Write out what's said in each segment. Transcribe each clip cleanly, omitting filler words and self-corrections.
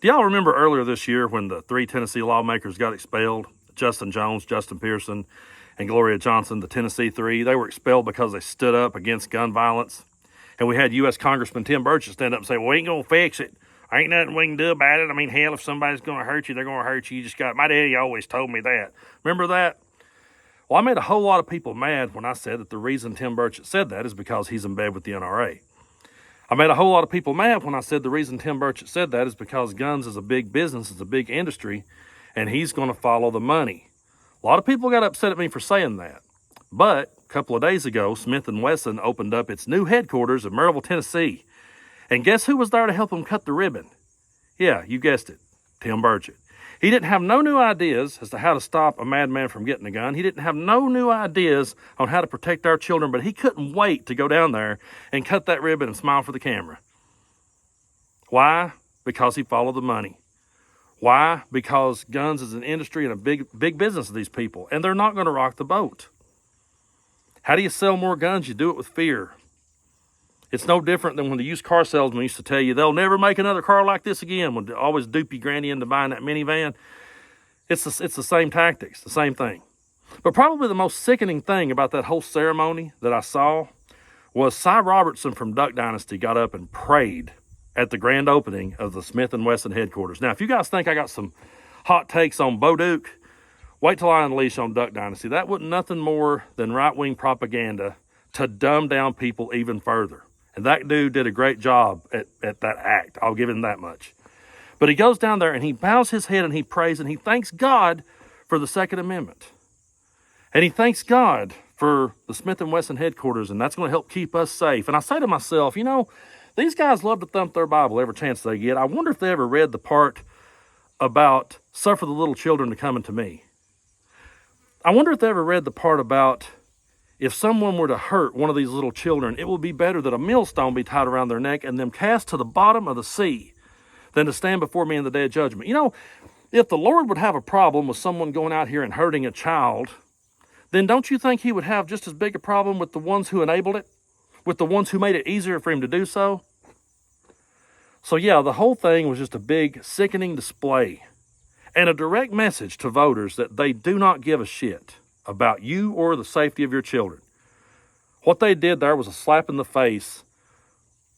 Do y'all remember earlier this year when the 3 Tennessee lawmakers got expelled? Justin Jones, Justin Pearson, and Gloria Johnson, the Tennessee 3. They were expelled because they stood up against gun violence. And we had U.S. Congressman Tim Burchett stand up and say, well, we ain't going to fix it. Ain't nothing we can do about it. I mean, hell, if somebody's going to hurt you, they're going to hurt you. You just got, my daddy always told me that. Remember that? Well, I made a whole lot of people mad when I said that the reason Tim Burchett said that is because he's in bed with the NRA. I made a whole lot of people mad when I said the reason Tim Burchett said that is because guns is a big business, it's a big industry, and he's going to follow the money. A lot of people got upset at me for saying that. But a couple of days ago, Smith & Wesson opened up its new headquarters in Maryville, Tennessee. And guess who was there to help them cut the ribbon? Yeah, you guessed it, Tim Burchett. He didn't have no new ideas as to how to stop a madman from getting a gun. He didn't have no new ideas on how to protect our children, but he couldn't wait to go down there and cut that ribbon and smile for the camera. Why? Because he followed the money. Why? Because guns is an industry and a big business of these people, and they're not going to rock the boat. How do you sell more guns? You do it with fear. It's no different than when the used car salesman used to tell you they'll never make another car like this again, when they always dupe your granny into buying that minivan. It's the same tactics, the same thing. But probably the most sickening thing about that whole ceremony that I saw was Cy Robertson from Duck Dynasty got up and prayed at the grand opening of the Smith & Wesson headquarters. Now, if you guys think I got some hot takes on Bo Duke, wait till I unleash on Duck Dynasty. That wasn't nothing more than right-wing propaganda to dumb down people even further. And that dude did a great job at that act. I'll give him that much. But he goes down there and he bows his head and he prays and he thanks God for the Second Amendment. And he thanks God for the Smith & Wesson headquarters, and that's going to help keep us safe. And I say to myself, you know, these guys love to thump their Bible every chance they get. I wonder if they ever read the part about suffer the little children to come unto me. I wonder if they ever read the part about if someone were to hurt one of these little children, it would be better that a millstone be tied around their neck and them cast to the bottom of the sea than to stand before me in the day of judgment. You know, if the Lord would have a problem with someone going out here and hurting a child, then don't you think he would have just as big a problem with the ones who enabled it, with the ones who made it easier for him to do so? So yeah, the whole thing was just a big, sickening display and a direct message to voters that they do not give a shit about you or the safety of your children. What they did there was a slap in the face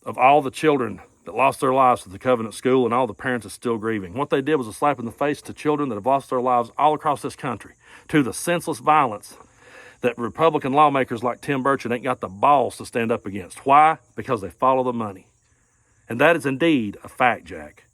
of all the children that lost their lives at the Covenant School and all the parents that are still grieving. What they did was a slap in the face to children that have lost their lives all across this country, to the senseless violence that Republican lawmakers like Tim Burchett ain't got the balls to stand up against. Why? Because they follow the money. And that is indeed a fact, Jack.